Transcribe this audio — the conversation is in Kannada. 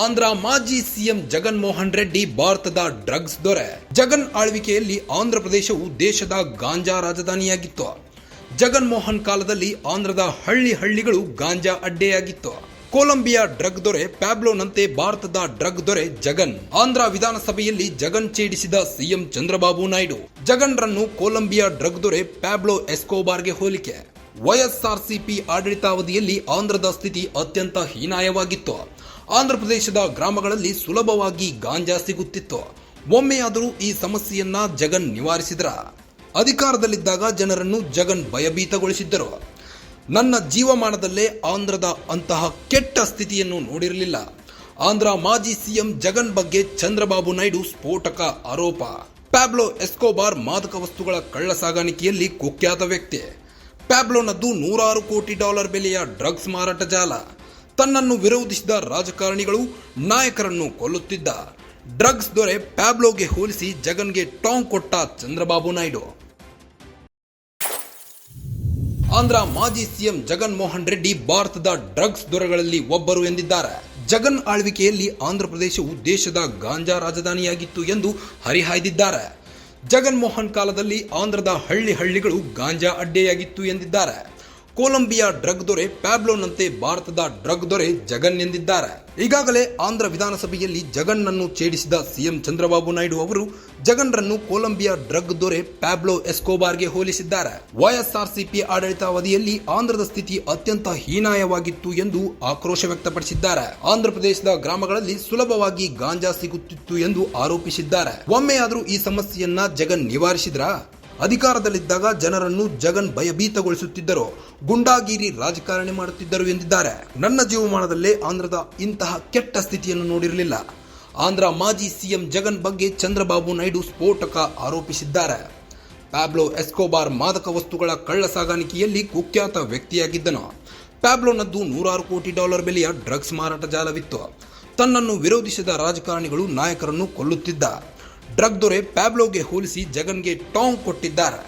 ಆಂಧ್ರ ಮಾಜಿ ಸಿಎಂ ಜಗನ್ ಮೋಹನ್ ರೆಡ್ಡಿ ಭಾರತದ ಡ್ರಗ್ಸ್ ದೊರೆ. ಜಗನ್ ಆಳ್ವಿಕೆಯಲ್ಲಿ ಆಂಧ್ರ ಪ್ರದೇಶವು ದೇಶದ ಗಾಂಜಾ ರಾಜಧಾನಿಯಾಗಿತ್ತು. ಜಗನ್ ಮೋಹನ್ ಕಾಲದಲ್ಲಿ ಆಂಧ್ರದ ಹಳ್ಳಿಗಳು ಗಾಂಜಾ ಅಡ್ಡೆಯಾಗಿತ್ತು. ಕೊಲಂಬಿಯಾ ಡ್ರಗ್ ದೊರೆ ಪ್ಯಾಬ್ಲೋನಂತೆ ಭಾರತದ ಡ್ರಗ್ ದೊರೆ ಜಗನ್. ಆಂಧ್ರ ವಿಧಾನಸಭೆಯಲ್ಲಿ ಜಗನ್ ಛೇಡಿಸಿದ ಸಿಎಂ ಚಂದ್ರಬಾಬು ನಾಯ್ಡು. ಜಗನ್ ರನ್ನು ಕೊಲಂಬಿಯಾ ಡ್ರಗ್ ದೊರೆ ಪ್ಯಾಬ್ಲೋ ಎಸ್ಕೋಬಾರ್ಗೆ ಹೋಲಿಕೆ. ವೈಎಸ್ಆರ್ಸಿಪಿ ಆಡಳಿತಾವಧಿಯಲ್ಲಿ ಆಂಧ್ರದ ಸ್ಥಿತಿ ಅತ್ಯಂತ ಹೀನಾಯವಾಗಿತ್ತು. ಆಂಧ್ರ ಪ್ರದೇಶದ ಗ್ರಾಮಗಳಲ್ಲಿ ಸುಲಭವಾಗಿ ಗಾಂಜಾ ಸಿಗುತ್ತಿತ್ತು. ಒಮ್ಮೆಯಾದರೂ ಈ ಸಮಸ್ಯೆಯನ್ನ ಜಗನ್ ನಿವಾರಿಸಿದ್ರ? ಅಧಿಕಾರದಲ್ಲಿದ್ದಾಗ ಜನರನ್ನು ಜಗನ್ ಭಯಭೀತಗೊಳಿಸಿದ್ದರು. ನನ್ನ ಜೀವಮಾನದಲ್ಲೇ ಆಂಧ್ರದ ಅಂತಹ ಕೆಟ್ಟ ಸ್ಥಿತಿಯನ್ನು ನೋಡಿರಲಿಲ್ಲ. ಆಂಧ್ರ ಮಾಜಿ ಸಿಎಂ ಜಗನ್ ಬಗ್ಗೆ ಚಂದ್ರಬಾಬು ನಾಯ್ಡು ಸ್ಫೋಟಕ ಆರೋಪ. ಪ್ಯಾಬ್ಲೋ ಎಸ್ಕೋಬಾರ್ ಮಾದಕ ವಸ್ತುಗಳ ಕಳ್ಳ ಸಾಗಾಣಿಕೆಯಲ್ಲಿ ಕುಖ್ಯಾತ ವ್ಯಕ್ತಿ. ಪ್ಯಾಬ್ಲೋನದ್ದು $100 ಕೋಟಿ ಬೆಲೆಯ ಡ್ರಗ್ಸ್ ಮಾರಾಟ ಜಾಲ. ತನ್ನನ್ನು ವಿರೋಧಿಸಿದ ರಾಜಕಾರಣಿಗಳು, ನಾಯಕರನ್ನು ಕೊಲ್ಲುತ್ತಿದ್ದ ಡ್ರಗ್ಸ್ ದೊರೆ ಪ್ಯಾಬ್ಲೋಗೆ ಹೋಲಿಸಿ ಜಗನ್ಗೆ ಟಾಂಗ್ ಕೊಟ್ಟ ಚಂದ್ರಬಾಬು ನಾಯ್ಡು. ಆಂಧ್ರ ಮಾಜಿ ಸಿಎಂ ಜಗನ್ ಮೋಹನ್ ರೆಡ್ಡಿ ಭಾರತದ ಡ್ರಗ್ಸ್ ದೊರೆಗಳಲ್ಲಿ ಒಬ್ಬರು ಎಂದಿದ್ದಾರೆ. ಜಗನ್ ಆಳ್ವಿಕೆಯಲ್ಲಿ ಆಂಧ್ರ ಪ್ರದೇಶವು ದೇಶದ ಗಾಂಜಾ ರಾಜಧಾನಿಯಾಗಿತ್ತು ಎಂದು ಹರಿಹಾಯ್ದಿದ್ದಾರೆ. ಜಗನ್ ಮೋಹನ್ ಕಾಲದಲ್ಲಿ ಆಂಧ್ರದ ಹಳ್ಳಿಗಳು ಗಾಂಜಾ ಅಡ್ಡೆಯಾಗಿತ್ತು ಎಂದಿದ್ದಾರೆ. ಕೊಲಂಬಿಯಾ ಡ್ರಗ್ ದೊರೆ ಪ್ಯಾಬ್ಲೋನಂತೆ ಭಾರತದ ಡ್ರಗ್ ದೊರೆ ಜಗನ್ ಎಂದಿದ್ದಾರೆ. ಈಗಾಗಲೇ ಆಂಧ್ರ ವಿಧಾನಸಭೆಯಲ್ಲಿ ಜಗನ್ ನನ್ನು ಛೇಡಿಸಿದ ಸಿಎಂ ಚಂದ್ರಬಾಬು ನಾಯ್ಡು ಅವರು ಜಗನ್ ರನ್ನು ಕೊಲಂಬಿಯಾ ಡ್ರಗ್ ದೊರೆ ಪ್ಯಾಬ್ಲೋ ಎಸ್ಕೋಬಾರ್ಗೆ ಹೋಲಿಸಿದ್ದಾರೆ. ವೈಎಸ್ಆರ್ಸಿಪಿ ಆಡಳಿತಾವಧಿಯಲ್ಲಿ ಆಂಧ್ರದ ಸ್ಥಿತಿ ಅತ್ಯಂತ ಹೀನಾಯವಾಗಿತ್ತು ಎಂದು ಆಕ್ರೋಶ ವ್ಯಕ್ತಪಡಿಸಿದ್ದಾರೆ. ಆಂಧ್ರ ಪ್ರದೇಶದ ಗ್ರಾಮಗಳಲ್ಲಿ ಸುಲಭವಾಗಿ ಗಾಂಜಾ ಸಿಗುತ್ತಿತ್ತು ಎಂದು ಆರೋಪಿಸಿದ್ದಾರೆ. ಒಮ್ಮೆಯಾದರೂ ಈ ಸಮಸ್ಯೆಯನ್ನ ಜಗನ್ ನಿವಾರಿಸಿದ್ರ? ಅಧಿಕಾರದಲ್ಲಿದ್ದಾಗ ಜನರನ್ನು ಜಗನ್ ಭಯಭೀತಗೊಳಿಸುತ್ತಿದ್ದರು, ಗುಂಡಾಗಿರಿ ರಾಜಕಾರಣಿ ಮಾಡುತ್ತಿದ್ದರು ಎಂದಿದ್ದಾರೆ. ನನ್ನ ಜೀವಮಾನದಲ್ಲೇ ಆಂಧ್ರದ ಇಂತಹ ಕೆಟ್ಟ ಸ್ಥಿತಿಯನ್ನು ನೋಡಿರಲಿಲ್ಲ. ಆಂಧ್ರ ಮಾಜಿ ಸಿಎಂ ಜಗನ್ ಬಗ್ಗೆ ಚಂದ್ರಬಾಬು ನಾಯ್ಡು ಸ್ಫೋಟಕ ಆರೋಪಿಸಿದ್ದಾರೆ. ಪ್ಯಾಬ್ಲೋ ಎಸ್ಕೋಬಾರ್ ಮಾದಕ ವಸ್ತುಗಳ ಕಳ್ಳ ಸಾಗಾಣಿಕೆಯಲ್ಲಿ ಕುಖ್ಯಾತ ವ್ಯಕ್ತಿಯಾಗಿದ್ದನು. ಪ್ಯಾಬ್ಲೋನದ್ದು $100 ಕೋಟಿ ಬೆಲೆಯ ಡ್ರಗ್ಸ್ ಮಾರಾಟ ಜಾಲವಿತ್ತು. ತನ್ನನ್ನು ವಿರೋಧಿಸಿದ ರಾಜಕಾರಣಿಗಳು, ನಾಯಕರನ್ನು ಕೊಲ್ಲುತ್ತಿದ್ದ ಡ್ರಗ್ ದೊರೆ ಪ್ಯಾಬ್ಲೋಗೆ ಹೋಲಿಸಿ ಜಗನ್ಗೆ ಟಾಂಗ್ ಕೊಟ್ಟಿದ್ದಾರೆ.